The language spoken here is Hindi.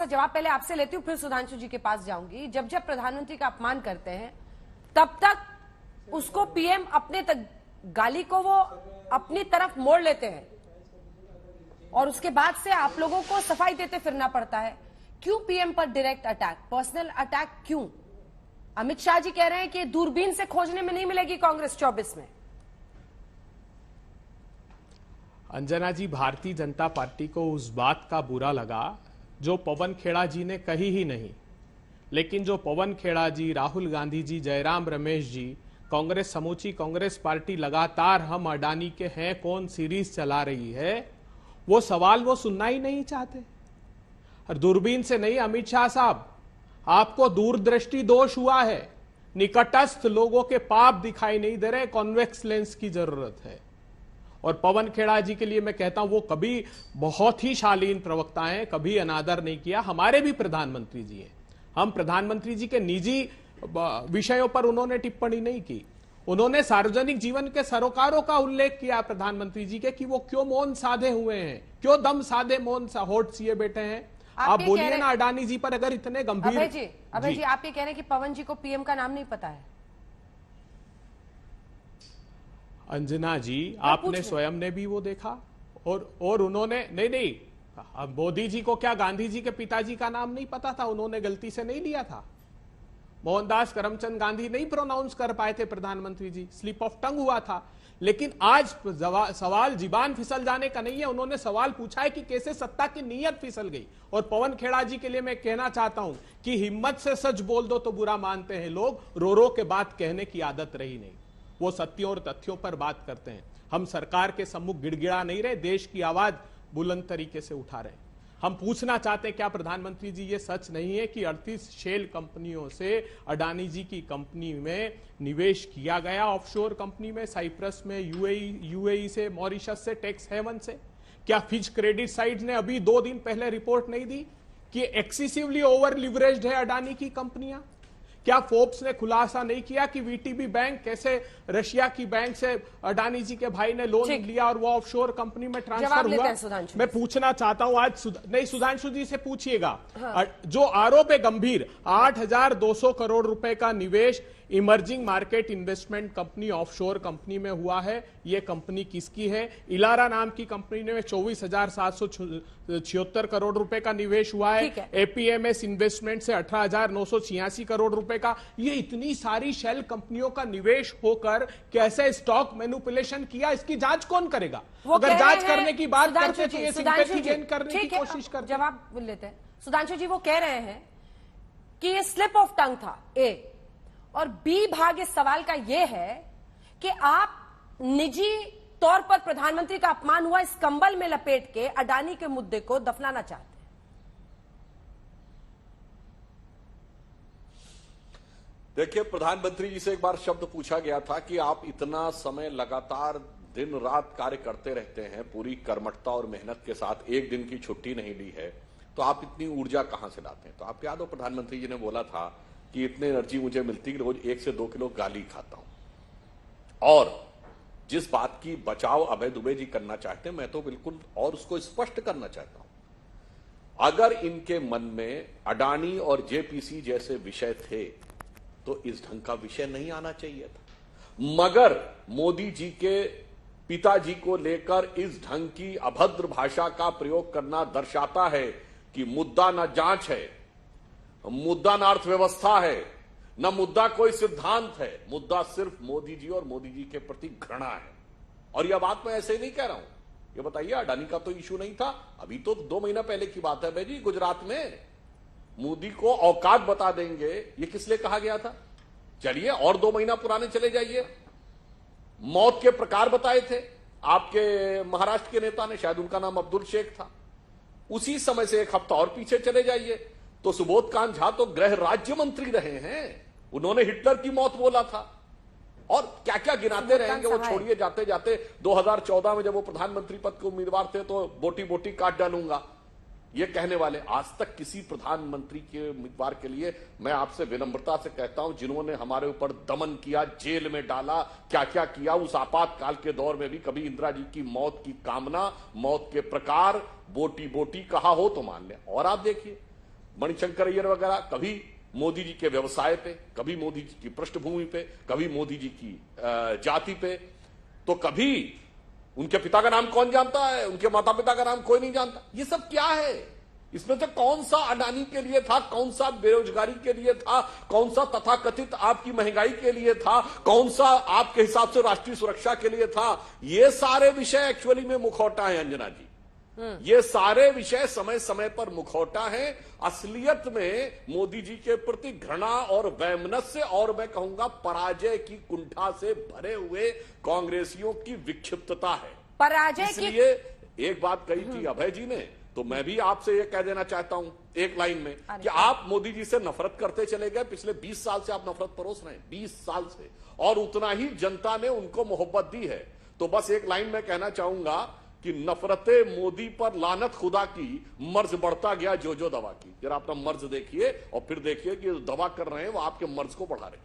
जवाब पहले आपसे लेती हूँ, फिर सुधांशु जी के पास जाऊंगी। जब जब प्रधानमंत्री का अपमान करते हैं तब तक उसको पीएम अपने गाली को वो अपनी तरफ मोड़ लेते हैं और उसके बाद से आप लोगों को सफाई देते फिरना पड़ता है। क्यों पीएम पर डायरेक्ट अटैक, पर्सनल अटैक क्यों? अमित शाह जी कह रहे हैं कि दूरबीन से खोजने में नहीं मिलेगी कांग्रेस 24 में। अंजना जी, भारतीय जनता पार्टी को उस बात का बुरा लगा जो पवन खेड़ा जी ने कही ही नहीं, लेकिन जो पवन खेड़ा जी, राहुल गांधी जी, जयराम रमेश जी, कांग्रेस, समूची कांग्रेस पार्टी लगातार हम अडानी के हैं कौन सीरीज चला रही है, वो सवाल वो सुनना ही नहीं चाहते। और दूरबीन से नहीं, अमित शाह साहब, आपको दूरदृष्टि दोष हुआ है, निकटस्थ लोगों के पाप दिखाई नहीं दे रहे, कॉन्वेक्स लेंस की जरूरत है। और पवन खेड़ा जी के लिए मैं कहता हूं, वो कभी बहुत ही शालीन प्रवक्ता हैं, कभी अनादर नहीं किया। हमारे भी प्रधानमंत्री जी हैं, हम प्रधानमंत्री जी के निजी विषयों पर उन्होंने टिप्पणी नहीं की। उन्होंने सार्वजनिक जीवन के सरोकारों का उल्लेख किया प्रधानमंत्री जी के, कि वो क्यों मौन साधे हुए हैं, क्यों दम साधे मौन होठ सिए बैठे हैं। आप बोलिए ना अडानी जी पर, अगर इतने गंभीर। अभय जी आप ये कह रहे हैं कि पवन जी को पीएम का नाम नहीं पता है। अंजना जी, आपने स्वयं ने भी वो देखा और उन्होंने नहीं, अब मोदी जी को क्या गांधी जी के पिताजी का नाम नहीं पता था? उन्होंने गलती से नहीं लिया था? मोहनदास करमचंद गांधी नहीं प्रोनाउंस कर पाए थे प्रधानमंत्री जी, स्लिप ऑफ टंग हुआ था। लेकिन आज सवाल जीबान फिसल जाने का नहीं है, उन्होंने सवाल पूछा है कि कैसे सत्ता की नीयत फिसल गई। और पवन खेड़ा जी के लिए मैं कहना चाहता हूं कि हिम्मत से सच बोल दो तो बुरा मानते हैं लोग, रो रो के बात कहने की आदत रही नहीं। वो सत्यों और तथ्यों पर बात करते हैं। हम सरकार के सम्मुख गिड़गिड़ा नहीं रहे, देश की आवाज बुलंद तरीके से उठा रहे हैं। हम पूछना चाहते हैं, क्या प्रधानमंत्री जी ये सच नहीं है कि 38 शेल कंपनियों से अडानी जी की कंपनी में निवेश किया गया, ऑफशोर कंपनी में, साइप्रस में, यूएई से, मॉरिशस से, टैक्स हेवन से? क्या फिच क्रेडिट साइट ने अभी 2 दिन पहले रिपोर्ट नहीं दी कि एक्सेसिवली ओवर लिवरेज्ड है अडानी की कंपनियां? क्या फोर्ब्स ने खुलासा नहीं किया कि वीटीबी बैंक कैसे रशिया की बैंक से अडानी जी के भाई ने लोन लिया और वो ऑफशोर कंपनी में ट्रांसफर हुआ? मैं पूछना चाहता हूं आज नहीं, सुधांशु जी से पूछिएगा। हाँ। जो आरोप है गंभीर, 8,200 करोड़ रुपए का निवेश emerging market investment company offshore company में हुआ है। यह कंपनी किसकी है? इलारा नाम की कंपनी में 24,776 करोड़ रुपए का निवेश हुआ है। एपीएमएस इन्वेस्टमेंट से 18,986 करोड़ रुपए का। ये इतनी सारी शेल कंपनियों का निवेश होकर कैसे स्टॉक मैनिपुलेशन किया, इसकी जांच कौन करेगा? अगर जांच करने की बात करते तो ये सिंपैथी गेन करने की कोशिश करते। जवाब लेते हैं सुधांशु जी। वो कह रहे हैं कि ये स्लिप ऑफ टंग था, ए। और बी भाग इस सवाल का यह है कि आप निजी तौर पर प्रधानमंत्री का अपमान हुआ इस कंबल में लपेट के अडानी के मुद्दे को दफनाना चाहते हैं। देखिए, प्रधानमंत्री जी से एक बार शब्द पूछा गया था कि आप इतना समय लगातार दिन रात कार्य करते रहते हैं, पूरी कर्मठता और मेहनत के साथ, एक दिन की छुट्टी नहीं ली है, तो आप इतनी ऊर्जा कहां से लाते हैं? तो आप याद हो, प्रधानमंत्री जी ने बोला था कि इतनी एनर्जी मुझे मिलती कि रोज 1 से 2 किलो गाली खाता हूं। और जिस बात की बचाव अभय दुबे जी करना चाहते हैं, मैं तो बिल्कुल और उसको स्पष्ट करना चाहता हूं। अगर इनके मन में अडानी और जेपीसी जैसे विषय थे तो इस ढंग का विषय नहीं आना चाहिए था। मगर मोदी जी के पिताजी को लेकर इस ढंग की अभद्र भाषा का प्रयोग करना दर्शाता है कि मुद्दा न जांच है, मुद्दा न अर्थव्यवस्था है, न मुद्दा कोई सिद्धांत है, मुद्दा सिर्फ मोदी जी और मोदी जी के प्रति घृणा है। और यह बात मैं ऐसे ही नहीं कह रहा हूं। ये बताइए, अडानी का तो इशू नहीं था, अभी तो 2 महीना पहले की बात है भाई जी, गुजरात में मोदी को औकात बता देंगे, ये किस लिए कहा गया था? चलिए और 2 महीना पुराने चले जाइए, मौत के प्रकार बताए थे आपके महाराष्ट्र के नेता ने, शायद उनका नाम अब्दुल शेख था। उसी समय से 1 हफ्ता और पीछे चले जाइए तो सुबोध कांत झा तो गृह राज्य मंत्री रहे हैं, उन्होंने हिटलर की मौत बोला था। और क्या क्या गिनाते रहेंगे, वो छोड़िए। जाते जाते 2014 में जब वो प्रधानमंत्री पद के उम्मीदवार थे तो बोटी बोटी काट डालूंगा, ये कहने वाले। आज तक किसी प्रधानमंत्री के उम्मीदवार के लिए मैं आपसे विनम्रता से कहता हूं, जिन्होंने हमारे ऊपर दमन किया, जेल में डाला, क्या क्या किया, उस आपातकाल के दौर में भी कभी इंदिरा जी की मौत की कामना, मौत के प्रकार, बोटी बोटी कहा हो तो मान ले। और आप देखिए, मणिशंकर अय्यर वगैरह कभी मोदी जी के व्यवसाय पे, कभी मोदी जी की पृष्ठभूमि पे, कभी मोदी जी की जाति पे, तो कभी उनके पिता का नाम कौन जानता है, उनके माता पिता का नाम कोई नहीं जानता। ये सब क्या है? इसमें से कौन सा अडानी के लिए था, कौन सा बेरोजगारी के लिए था, कौन सा तथाकथित आपकी महंगाई के लिए था, कौन सा आपके हिसाब से राष्ट्रीय सुरक्षा के लिए था? ये सारे विषय एक्चुअली में मुखौटा है अंजना जी। ये सारे विषय समय समय पर मुखौटा है। असलियत में मोदी जी के प्रति घृणा और वैमनस्य और मैं कहूंगा पराजय की कुंठा से भरे हुए कांग्रेसियों की विक्षिप्तता है। पराजय की इसलिए एक बात कही थी अभय जी ने, तो मैं भी आपसे ये कह देना चाहता हूं एक लाइन में कि आप मोदी जी से नफरत करते चले गए। पिछले 20 साल से आप नफरत परोस रहे हैं, 20 साल से, और उतना ही जनता ने उनको मोहब्बत दी है। तो बस एक लाइन में कहना चाहूंगा कि नफरते मोदी पर लानत खुदा की, मर्ज बढ़ता गया जो जो दवा की। जरा अपना मर्ज देखिए और फिर देखिए कि दवा कर रहे हैं वो आपके मर्ज को बढ़ा रहे हैं।